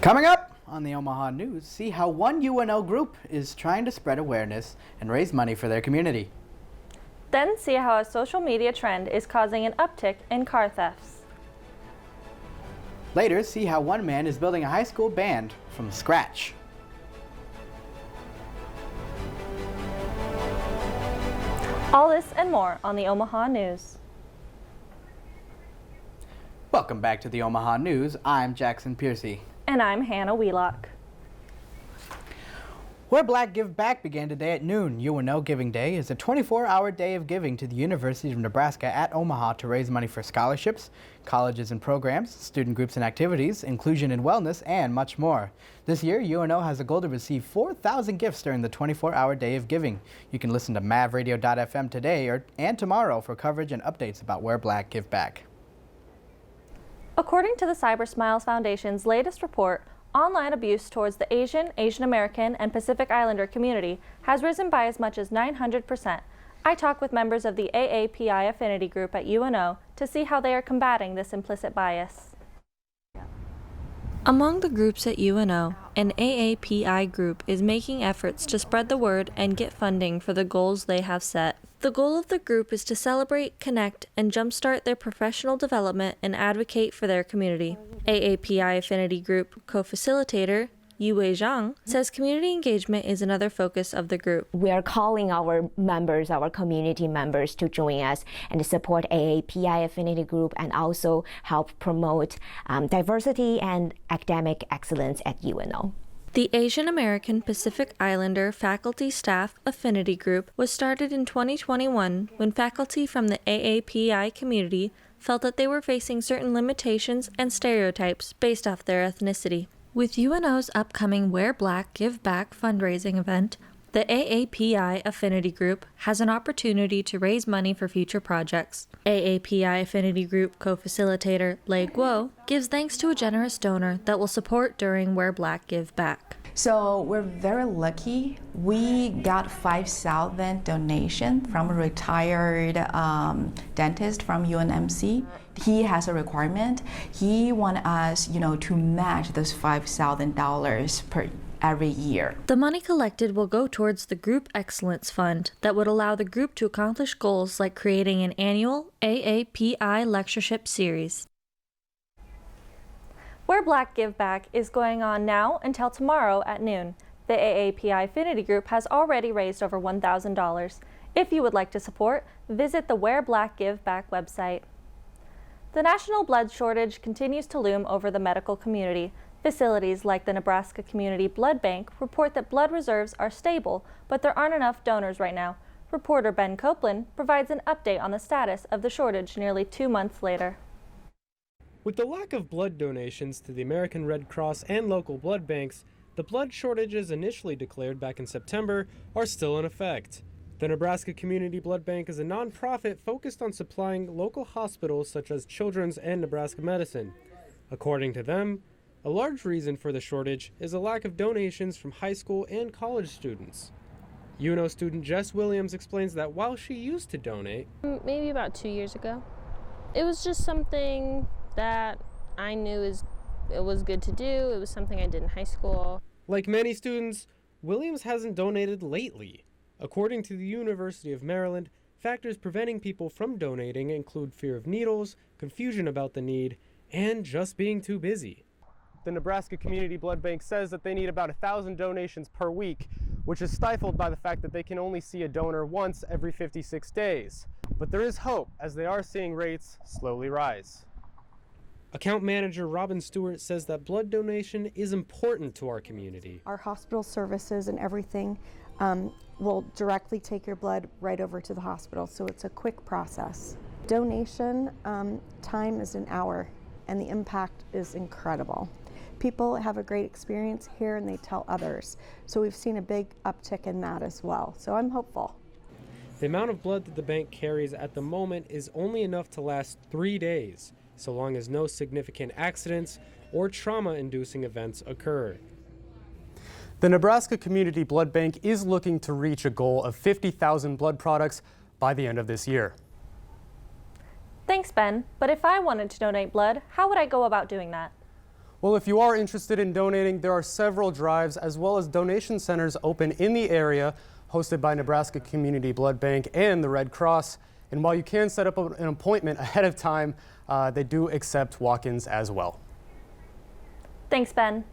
Coming up on the Omaha News, see how one UNO group is trying to spread awareness and raise money for their community. Then see how a social media trend is causing an uptick in car thefts. Later, see how one man is building a high school band from scratch. All this and more on the Omaha News. Welcome back to the Omaha News. I'm Jackson Piercy. And I'm Hannah Wheelock. Wear Black Give Back began today at noon. UNO Giving Day is a 24-hour day of giving to the University of Nebraska at Omaha to raise money for scholarships, colleges and programs, student groups and activities, inclusion and wellness, and much more. This year, UNO has a goal to receive 4,000 gifts during the 24-hour day of giving. You can listen to mavradio.fm today and tomorrow for coverage and updates about Wear Black Give Back. According to the Cyber Smiles Foundation's latest report, online abuse towards the Asian, Asian American, and Pacific Islander community has risen by as much as 900%. I talked with members of the AAPI affinity group at UNO to see how they are combating this implicit bias. Among the groups at UNO, an AAPI group is making efforts to spread the word and get funding for the goals they have set. The goal of the group is to celebrate, connect, and jumpstart their professional development and advocate for their community. AAPI Affinity Group co-facilitator Yue Zhang says community engagement is another focus of the group. We are calling our members, our community members, to join us and support AAPI Affinity Group and also help promote diversity and academic excellence at UNO. The Asian American Pacific Islander Faculty Staff Affinity Group was started in 2021 when faculty from the AAPI community felt that they were facing certain limitations and stereotypes based off their ethnicity. With UNO's upcoming Wear Black Give Back fundraising event, the AAPI Affinity Group has an opportunity to raise money for future projects. AAPI Affinity Group co-facilitator Lei Guo gives thanks to a generous donor that will support during Wear Black Give Back. So we're very lucky. We got 5,000 donation from a retired dentist from UNMC. He has a requirement. He wants us, to match this $5,000 per every year. The money collected will go towards the Group Excellence Fund that would allow the group to accomplish goals like creating an annual AAPI lectureship series. Wear Black Give Back is going on now until tomorrow at noon. The AAPI Affinity Group has already raised over $1,000. If you would like to support, visit the Wear Black Give Back website. The national blood shortage continues to loom over the medical community. Facilities like the Nebraska Community Blood Bank report that blood reserves are stable, but there aren't enough donors right now. Reporter Ben Copeland provides an update on the status of the shortage nearly 2 months later. With the lack of blood donations to the American Red Cross and local blood banks, the blood shortages initially declared back in September are still in effect. The Nebraska Community Blood Bank is a nonprofit focused on supplying local hospitals such as Children's and Nebraska Medicine. According to them, a large reason for the shortage is a lack of donations from high school and college students. UNO student Jess Williams explains that while she used to donate, maybe about 2 years ago, it was just something that I knew it was good to do. It was something I did in high school. Like many students, Williams hasn't donated lately. According to the University of Maryland, factors preventing people from donating include fear of needles, confusion about the need, and just being too busy. The Nebraska Community Blood Bank says that they need about 1,000 donations per week, which is stifled by the fact that they can only see a donor once every 56 days. But there is hope, as they are seeing rates slowly rise. Account manager Robin Stewart says that blood donation is important to our community. Our hospital services and everything will directly take your blood right over to the hospital, so it's a quick process. Donation time is an hour, and the impact is incredible. People have a great experience here and they tell others. So we've seen a big uptick in that as well. So I'm hopeful. The amount of blood that the bank carries at the moment is only enough to last 3 days, so long as no significant accidents or trauma-inducing events occur. The Nebraska Community Blood Bank is looking to reach a goal of 50,000 blood products by the end of this year. Thanks, Ben. But if I wanted to donate blood, how would I go about doing that? Well, if you are interested in donating, there are several drives as well as donation centers open in the area, hosted by Nebraska Community Blood Bank and the Red Cross. And while you can set up an appointment ahead of time, they do accept walk-ins as well. Thanks, Ben.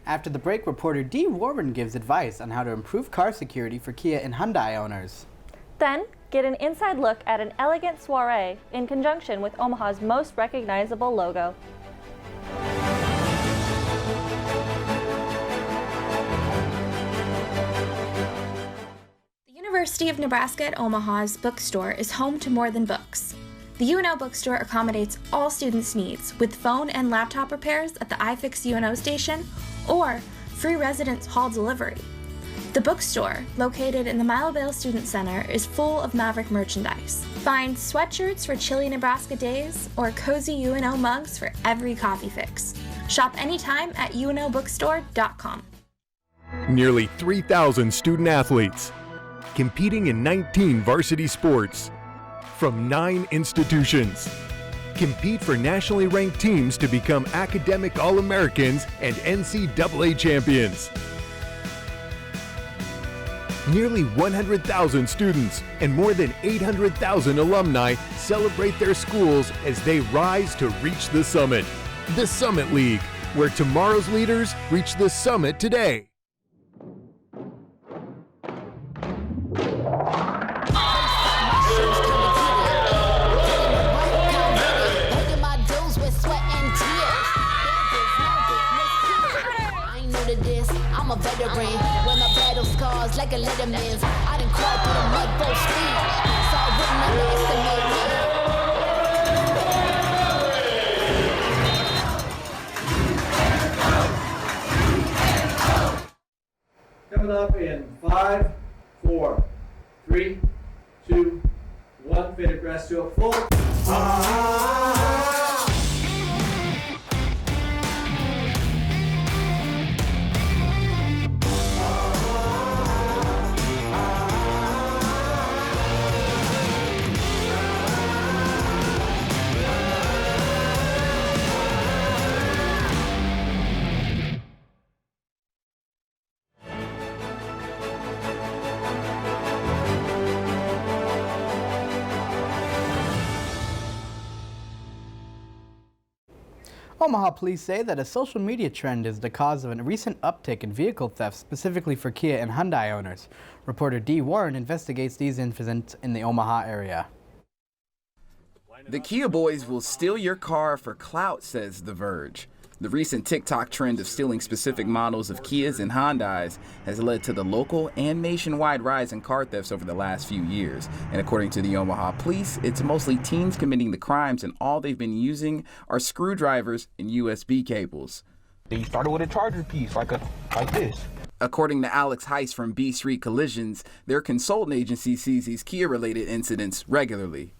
After the break, reporter Dee Warren gives advice on how to improve car security for Kia and Hyundai owners. Then, get an inside look at an elegant soiree in conjunction with Omaha's most recognizable logo. The University of Nebraska at Omaha's bookstore is home to more than books. The UNO bookstore accommodates all students' needs with phone and laptop repairs at the iFix UNO station or free residence hall delivery. The bookstore, located in the Milevale Student Center, is full of Maverick merchandise. Find sweatshirts for chilly Nebraska days or cozy UNO mugs for every coffee fix. Shop anytime at unobookstore.com. Nearly 3,000 student athletes competing in 19 varsity sports from 9 institutions. Compete for nationally ranked teams to become academic All-Americans and NCAA champions. Nearly 100,000 students and more than 800,000 alumni celebrate their schools as they rise to reach the summit. The Summit League, where tomorrow's leaders reach the summit today. I'm a veteran with my battle scars like a letterman's. I done crawled through the mud full speed, so I Coming wouldn't underestimate me. up in 5, 4, 3, 2, 1. Faded grass to a full. Omaha police say that a social media trend is the cause of a recent uptick in vehicle theft, specifically for Kia and Hyundai owners. Reporter Dee Warren investigates these incidents in the Omaha area. The Kia boys will steal your car for clout, says The Verge. The recent TikTok trend of stealing specific models of Kias and Hyundais has led to the local and nationwide rise in car thefts over the last few years. And according to the Omaha police, it's mostly teens committing the crimes, and all they've been using are screwdrivers and USB cables. They started with a charger piece like this. According to Alex Heiss from B Street Collisions, their consultant agency sees these Kia-related incidents regularly.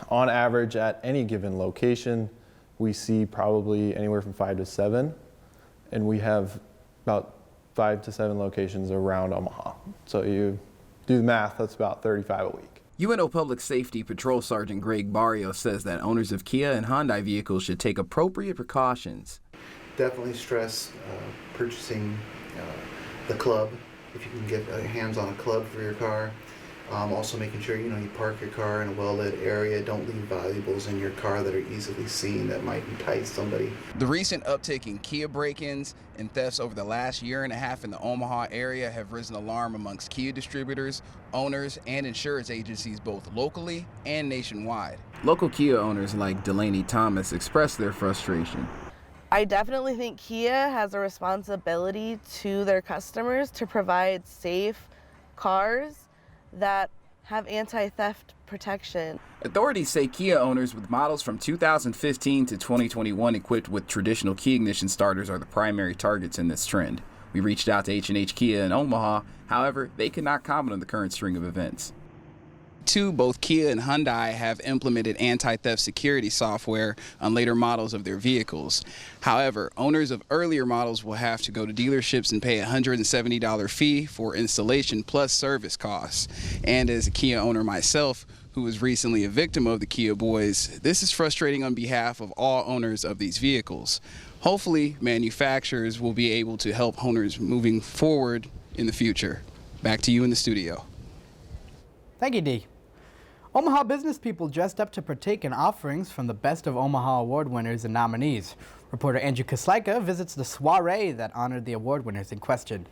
On average, at any given location, we see probably anywhere from 5 to 7, and we have about 5 to 7 locations around Omaha. So you do the math, that's about 35 a week. UNO Public Safety Patrol Sergeant Greg Barrios says that owners of Kia and Hyundai vehicles should take appropriate precautions. Definitely stress purchasing the club, if you can get hands on a club for your car. Also making sure you park your car in a well-lit area. Don't leave valuables in your car that are easily seen that might entice somebody. The recent uptick in Kia break-ins and thefts over the last year and a half in the Omaha area have risen alarm amongst Kia distributors, owners, and insurance agencies both locally and nationwide. Local Kia owners like Delaney Thomas expressed their frustration. I definitely think Kia has a responsibility to their customers to provide safe cars that have anti-theft protection. Authorities say Kia owners with models from 2015 to 2021 equipped with traditional key ignition starters are the primary targets in this trend. We reached out to H&H Kia in Omaha. However, they could not comment on the current string of events. Both Kia and Hyundai have implemented anti-theft security software on later models of their vehicles. However, owners of earlier models will have to go to dealerships and pay a $170 fee for installation plus service costs. And as a Kia owner myself, who was recently a victim of the Kia Boys, this is frustrating on behalf of all owners of these vehicles. Hopefully, manufacturers will be able to help owners moving forward in the future. Back to you in the studio. Thank you, Dee. Omaha business people dressed up to partake in offerings from the Best of Omaha award winners and nominees. Reporter Andrew Koslaika visits the soiree that honored the award winners in question.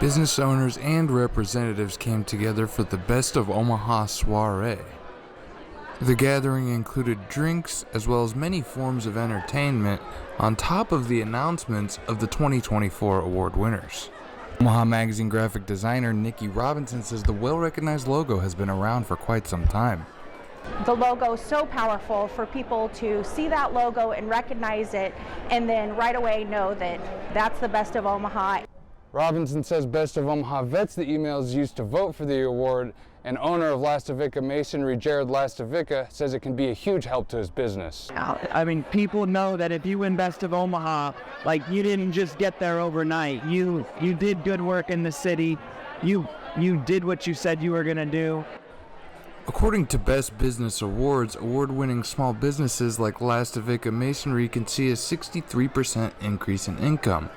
Business owners and representatives came together for the Best of Omaha soiree. The gathering included drinks as well as many forms of entertainment on top of the announcements of the 2024 award winners. Omaha Magazine graphic designer Nikki Robinson says the well-recognized logo has been around for quite some time. The logo is so powerful for people to see that logo and recognize it and then right away know that that's the Best of Omaha. Robinson says Best of Omaha vets the emails used to vote for the award, and owner of Lastovica Masonry, Jared Lastovica, says it can be a huge help to his business. I mean, people know that if you win Best of Omaha, like, you didn't just get there overnight. You did good work in the city. You did what you said you were going to do. According to Best Business Awards, award-winning small businesses like Lastovica Masonry can see a 63% increase in income.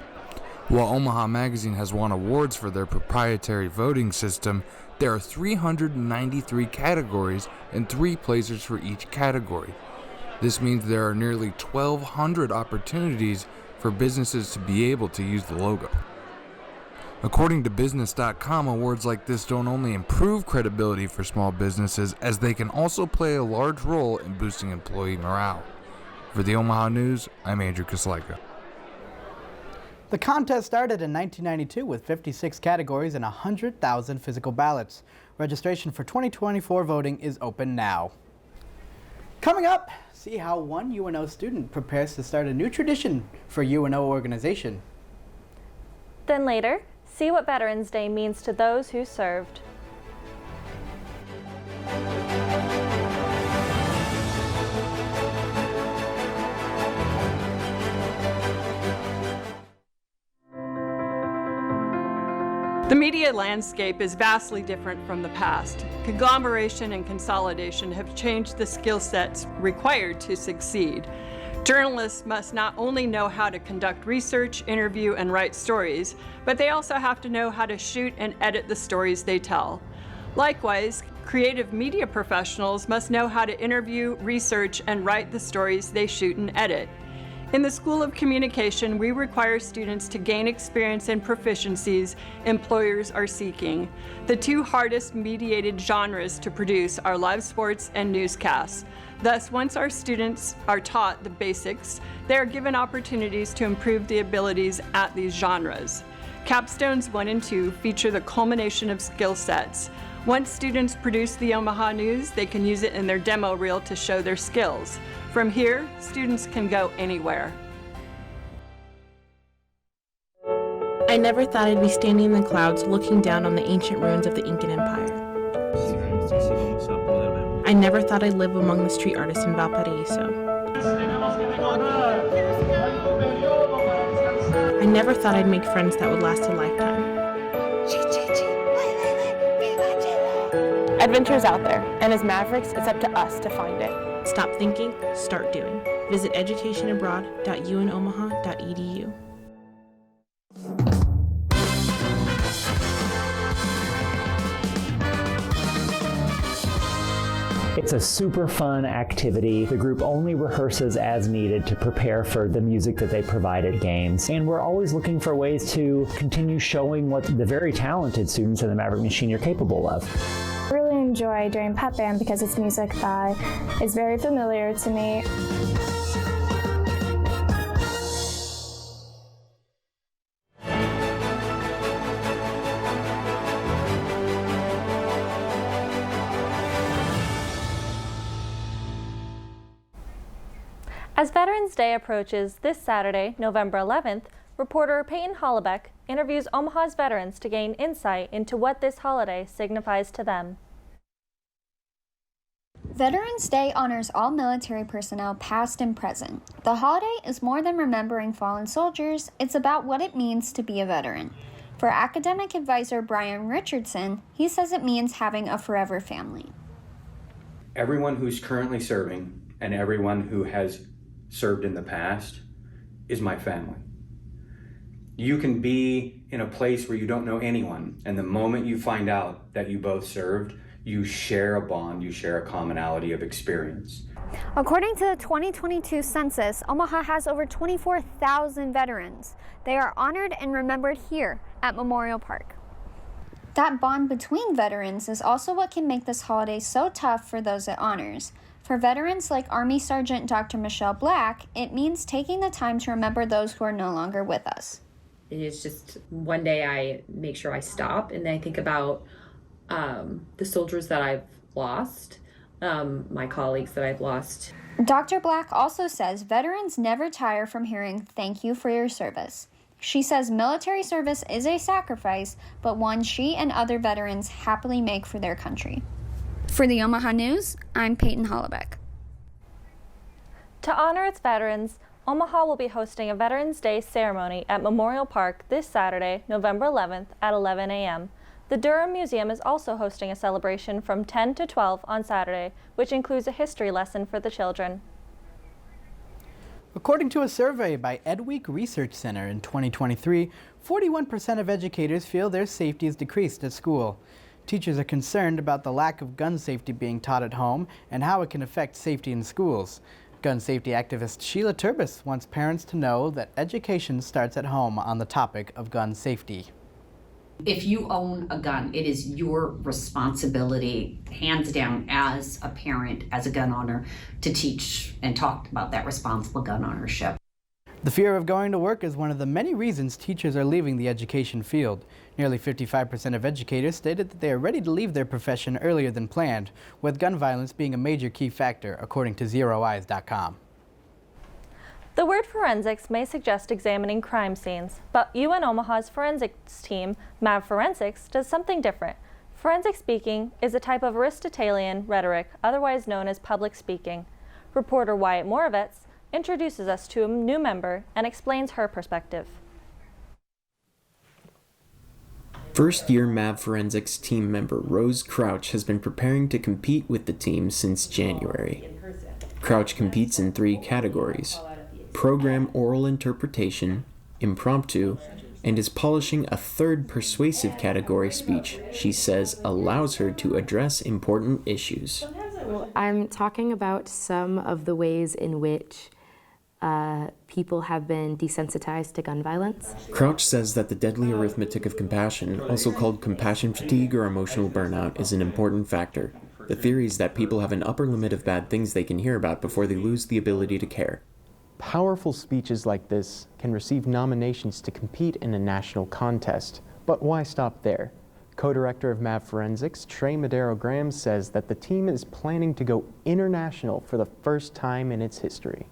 While Omaha Magazine has won awards for their proprietary voting system, there are 393 categories and 3 places for each category. This means there are nearly 1,200 opportunities for businesses to be able to use the logo. According to Business.com, awards like this don't only improve credibility for small businesses, as they can also play a large role in boosting employee morale. For the Omaha News, I'm Andrew Koslaika. The contest started in 1992 with 56 categories and 100,000 physical ballots. Registration for 2024 voting is open now. Coming up, see how one UNO student prepares to start a new tradition for UNO organization. Then later, see what Veterans Day means to those who served. The media landscape is vastly different from the past. Conglomeration and consolidation have changed the skill sets required to succeed. Journalists must not only know how to conduct research, interview, and write stories, but they also have to know how to shoot and edit the stories they tell. Likewise, creative media professionals must know how to interview, research, and write the stories they shoot and edit. In the School of Communication, we require students to gain experience and proficiencies employers are seeking. The 2 hardest mediated genres to produce are live sports and newscasts. Thus, once our students are taught the basics, they are given opportunities to improve the abilities at these genres. Capstones 1 and 2 feature the culmination of skill sets. Once students produce the Omaha News, they can use it in their demo reel to show their skills. From here, students can go anywhere. I never thought I'd be standing in the clouds looking down on the ancient ruins of the Incan Empire. I never thought I'd live among the street artists in Valparaiso. I never thought I'd make friends that would last a lifetime. Adventure's out there, and as Mavericks, it's up to us to find it. Stop thinking, start doing. Visit educationabroad.unomaha.edu. It's a super fun activity. The group only rehearses as needed to prepare for the music that they provide at games. And we're always looking for ways to continue showing what the very talented students in the Maverick Machine are capable of. I really enjoy doing pep band because it's music that is very familiar to me. As Veterans Day approaches this Saturday, November 11th, reporter Peyton Hollebeck interviews Omaha's veterans to gain insight into what this holiday signifies to them. Veterans Day honors all military personnel past and present. The holiday is more than remembering fallen soldiers, it's about what it means to be a veteran. For academic advisor Brian Richardson, he says it means having a forever family. Everyone who's currently serving and everyone who has served in the past is my family. You can be in a place where you don't know anyone, and the moment you find out that you both served, you share a bond, you share a commonality of experience. According to the 2022 census, Omaha has over 24,000 veterans. They are honored and remembered here at Memorial Park. That bond between veterans is also what can make this holiday so tough for those it honors. For veterans like Army Sergeant Dr. Michelle Black, it means taking the time to remember those who are no longer with us. It is just one day I make sure I stop and I think about the soldiers that I've lost, my colleagues that I've lost. Dr. Black also says veterans never tire from hearing "thank you for your service." She says military service is a sacrifice, but one she and other veterans happily make for their country. For the Omaha News, I'm Peyton Hollebeck. To honor its veterans, Omaha will be hosting a Veterans Day ceremony at Memorial Park this Saturday, November 11th at 11 a.m. The Durham Museum is also hosting a celebration from 10 to 12 on Saturday, which includes a history lesson for the children. According to a survey by EdWeek Research Center in 2023, 41% of educators feel their safety is decreased at school. Teachers are concerned about the lack of gun safety being taught at home and how it can affect safety in schools. Gun safety activist Sheila Turbis wants parents to know that education starts at home on the topic of gun safety. If you own a gun, it is your responsibility, hands down, as a parent, as a gun owner, to teach and talk about that responsible gun ownership. The fear of going to work is one of the many reasons teachers are leaving the education field. Nearly 55% of educators stated that they are ready to leave their profession earlier than planned, with gun violence being a major key factor, according to ZeroEyes.com. The word forensics may suggest examining crime scenes, but UN Omaha's forensics team, MAV Forensics, does something different. Forensic speaking is a type of Aristotelian rhetoric, otherwise known as public speaking. Reporter Wyatt Moravets introduces us to a new member and explains her perspective. First-year MAV Forensics team member Rose Crouch has been preparing to compete with the team since January. Crouch competes in 3 categories: program oral interpretation, impromptu, and is polishing a 3rd persuasive category speech she says allows her to address important issues. I'm talking about some of the ways in which people have been desensitized to gun violence. Crouch says that the deadly arithmetic of compassion, also called compassion fatigue or emotional burnout, is an important factor. The theory is that people have an upper limit of bad things they can hear about before they lose the ability to care. Powerful speeches like this can receive nominations to compete in a national contest. But why stop there? Co-director of MAV Forensics, Trey Madero-Graham, says that the team is planning to go international for the first time in its history.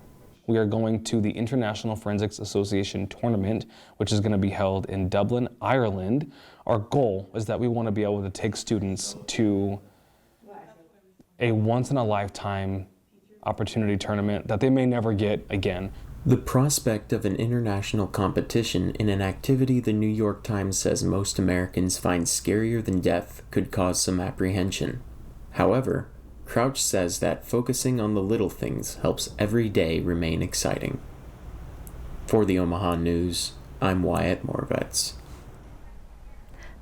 We are going to the International Forensics Association tournament, which is going to be held in Dublin, Ireland. Our goal is that we want to be able to take students to a once-in-a-lifetime opportunity tournament that they may never get again. The prospect of an international competition in an activity the New York Times says most Americans find scarier than death could cause some apprehension. However, Crouch says that focusing on the little things helps every day remain exciting. For the Omaha News, I'm Wyatt Moravets.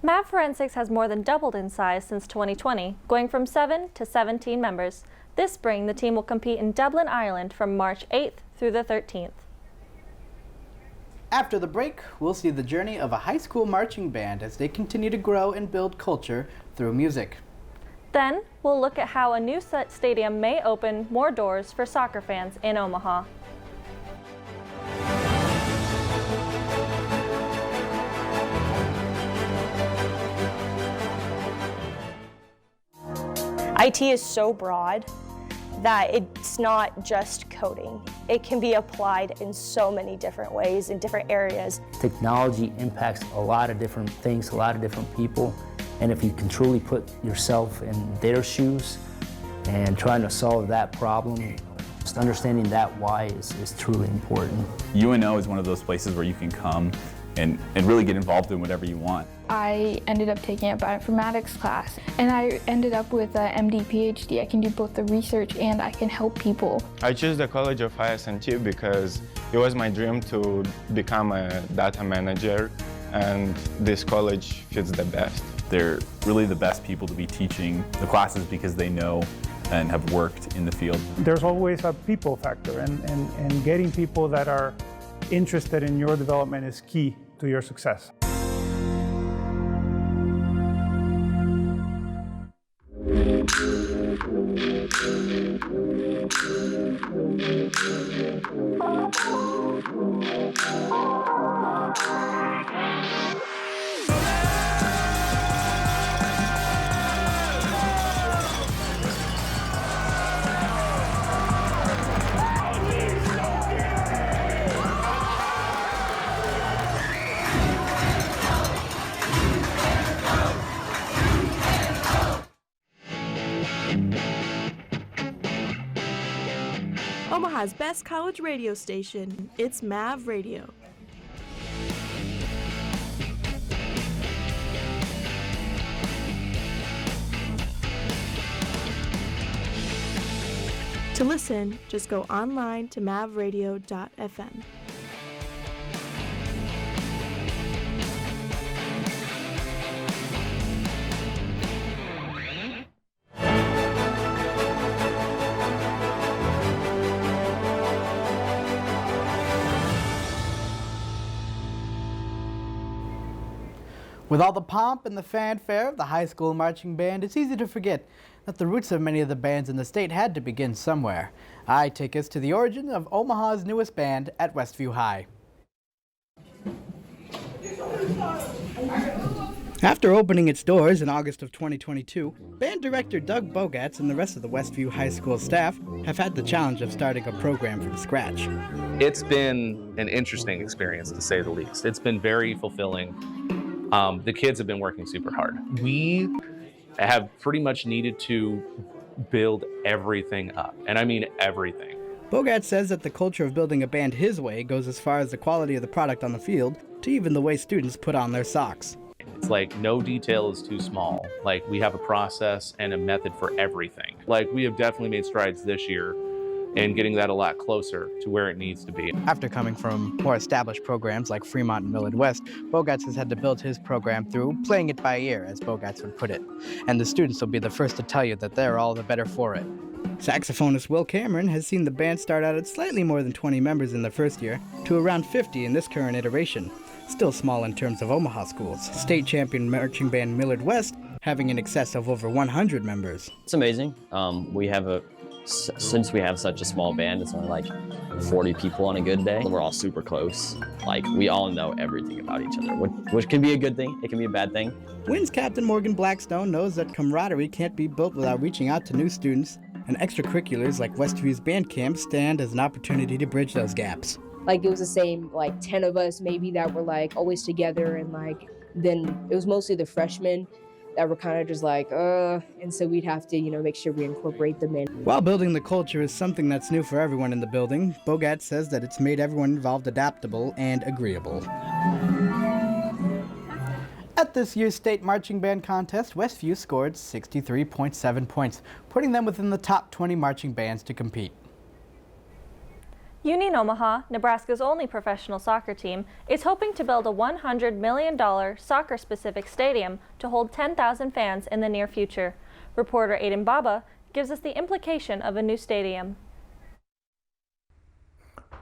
MAV Forensics has more than doubled in size since 2020, going from 7 to 17 members. This spring, the team will compete in Dublin, Ireland from March 8th through the 13th. After the break, we'll see the journey of a high school marching band as they continue to grow and build culture through music. Then, we'll look at how a new stadium may open more doors for soccer fans in Omaha. IT is so broad that it's not just coding. It can be applied in so many different ways in different areas. Technology impacts a lot of different things, a lot of different people, and if you can truly put yourself in their shoes and trying to solve that problem, just understanding that why is truly important. UNO is one of those places where you can come and really get involved in whatever you want. I ended up taking a bioinformatics class, and I ended up with a MD PhD. I can do both the research and I can help people. I chose the College of IS&T because it was my dream to become a data manager, and this college fits the best. They're really the best people to be teaching the classes because they know and have worked in the field. There's always a people factor, and getting people that are interested in your development is key to your success. Omaha's best college radio station. It's MAV Radio. To listen, just go online to mavradio.fm. With all the pomp and the fanfare of the high school marching band, it's easy to forget that the roots of many of the bands in the state had to begin somewhere. I take us to the origin of Omaha's newest band at Westview High. After opening its doors in August of 2022, band director Doug Bogatz and the rest of the Westview High School staff have had the challenge of starting a program from scratch. It's been an interesting experience, to say the least. It's been very fulfilling. The kids have been working super hard. We have pretty much needed to build everything up, and I mean everything. Bogatz says that the culture of building a band his way goes as far as the quality of the product on the field to even the way students put on their socks. It's like no detail is too small. Like, we have a process and a method for everything. Like, we have definitely made strides this year and getting that a lot closer to where it needs to be. After coming from more established programs like Fremont and Millard West, Bogatz has had to build his program through playing it by ear, as Bogatz would put it. And the students will be the first to tell you that they're all the better for it. Saxophonist Will Cameron has seen the band start out at slightly more than 20 members in the first year to around 50 in this current iteration. Still small in terms of Omaha schools. State champion marching band Millard West having in excess of over 100 members. It's amazing. Since we have such a small band, it's only like 40 people on a good day. We're all super close. Like, we all know everything about each other, which can be a good thing. It can be a bad thing. Wins captain Morgan Blackstone knows that camaraderie can't be built without reaching out to new students, and extracurriculars like Westview's band camp stand as an opportunity to bridge those gaps. Like, it was the same, like 10 of us maybe that were like always together, and like then it was mostly the freshmen that were kind of just like, and so we'd have to, make sure we incorporate them in. While building the culture is something that's new for everyone in the building, Bogatz says that it's made everyone involved adaptable and agreeable. At this year's state marching band contest, Westview scored 63.7 points, putting them within the top 20 marching bands to compete. Union Omaha, Nebraska's only professional soccer team, is hoping to build a $100 million soccer-specific stadium to hold 10,000 fans in the near future. Reporter Aiden Baba gives us the implication of a new stadium.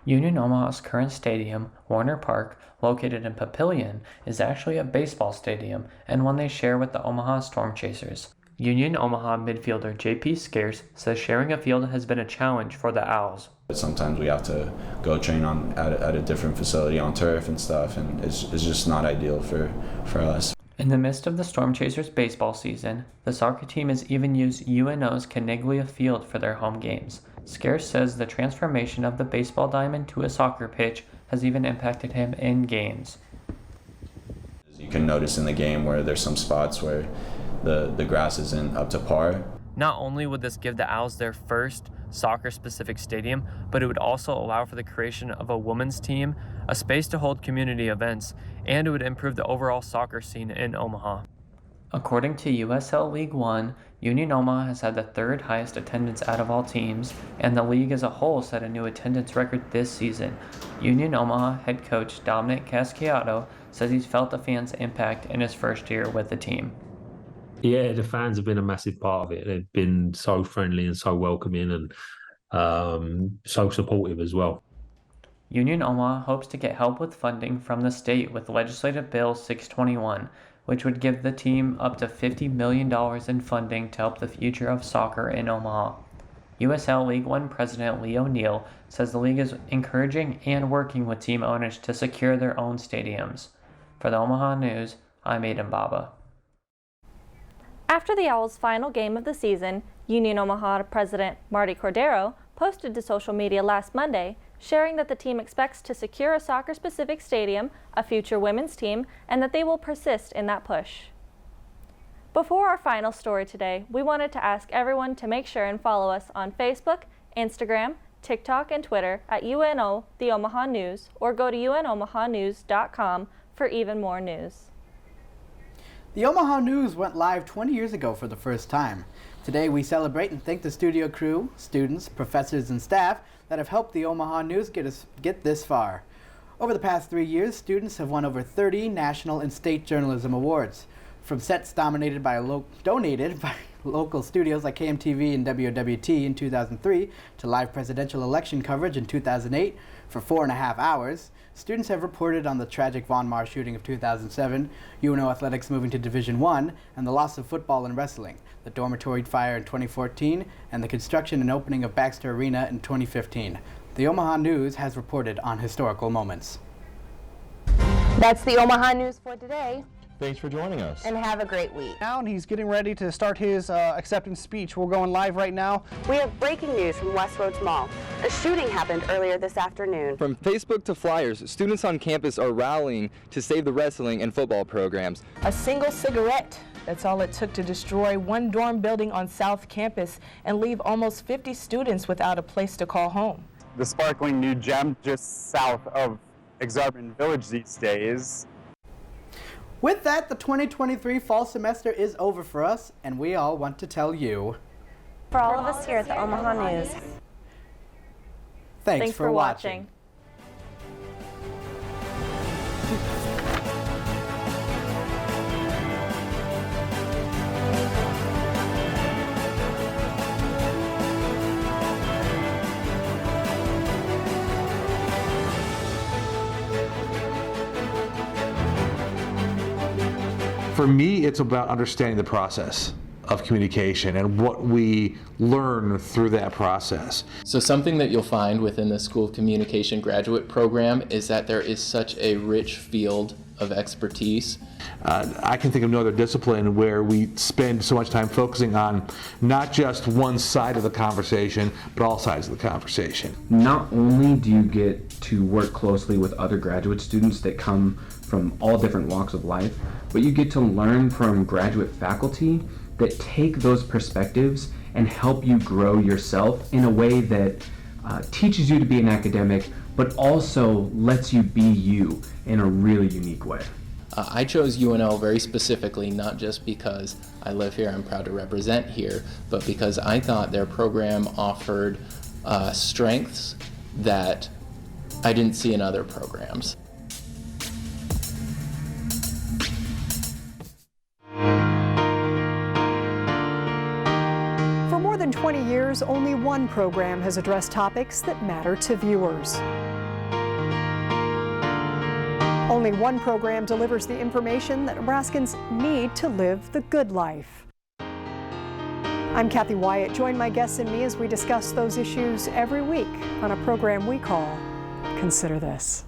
Union Omaha's current stadium, Warner Park, located in Papillion, is actually a baseball stadium and one they share with the Omaha Storm Chasers. Union Omaha midfielder J.P. Scarce says sharing a field has been a challenge for the Owls. Sometimes we have to go train at a different facility on turf and stuff, and it's just not ideal for us. In the midst of the Storm Chasers baseball season, the soccer team has even used UNO's Caniglia Field for their home games. Scarce says the transformation of the baseball diamond to a soccer pitch has even impacted him in games. You can notice in the game where there's some spots where the grass isn't up to par. Not only would this give the Owls their first soccer-specific stadium, but it would also allow for the creation of a women's team, a space to hold community events, and it would improve the overall soccer scene in Omaha. According to USL League One, Union Omaha has had the third highest attendance out of all teams, and the league as a whole set a new attendance record this season. Union Omaha head coach Dominic Casciato says he's felt the fans' impact in his first year with the team. Yeah, the fans have been a massive part of it. They've been so friendly and so welcoming and so supportive as well. Union Omaha hopes to get help with funding from the state with Legislative Bill 621, which would give the team up to $50 million in funding to help the future of soccer in Omaha. USL League One President Lee O'Neill says the league is encouraging and working with team owners to secure their own stadiums. For the Omaha News, I'm Aiden Baba. After the Owls' final game of the season, Union Omaha President Marty Cordero posted to social media last Monday, sharing that the team expects to secure a soccer-specific stadium, a future women's team, and that they will persist in that push. Before our final story today, we wanted to ask everyone to make sure and follow us on Facebook, Instagram, TikTok, and Twitter at UNO The Omaha News, or go to unomahanews.com for even more news. The Omaha News went live 20 years ago for the first time. Today we celebrate and thank the studio crew, students, professors, and staff that have helped the Omaha News get this far. Over the past 3 years, students have won over 30 national and state journalism awards. From sets donated by local studios like KMTV and WWT in 2003 to live presidential election coverage in 2008 for 4.5 hours, students have reported on the tragic Von Mar shooting of 2007, UNO athletics moving to Division I, and the loss of football and wrestling, the dormitory fire in 2014, and the construction and opening of Baxter Arena in 2015. The Omaha News has reported on historical moments. That's the Omaha News for today. Thanks for joining us. And have a great week. Now he's getting ready to start his acceptance speech. We're going live right now. We have breaking news from Westroads Mall. A shooting happened earlier this afternoon. From Facebook to flyers, students on campus are rallying to save the wrestling and football programs. A single cigarette. That's all it took to destroy one dorm building on South Campus and leave almost 50 students without a place to call home. The sparkling new gem just south of Exarban Village these days. With that, the 2023 fall semester is over for us, and we all want to tell you. For all of us here at the Omaha News. Thanks for watching. For me, it's about understanding the process of communication and what we learn through that process. So something that you'll find within the School of Communication graduate program is that there is such a rich field of expertise. I can think of no other discipline where we spend so much time focusing on not just one side of the conversation, but all sides of the conversation. Not only do you get to work closely with other graduate students that come from all different walks of life, but you get to learn from graduate faculty that take those perspectives and help you grow yourself in a way that teaches you to be an academic, but also lets you be you in a really unique way. I chose UNO very specifically, not just because I live here, I'm proud to represent here, but because I thought their program offered strengths that I didn't see in other programs. For more than 20 years, only one program has addressed topics that matter to viewers. Only one program delivers the information that Nebraskans need to live the good life. I'm Kathy Wyatt. Join my guests and me as we discuss those issues every week on a program we call Consider This.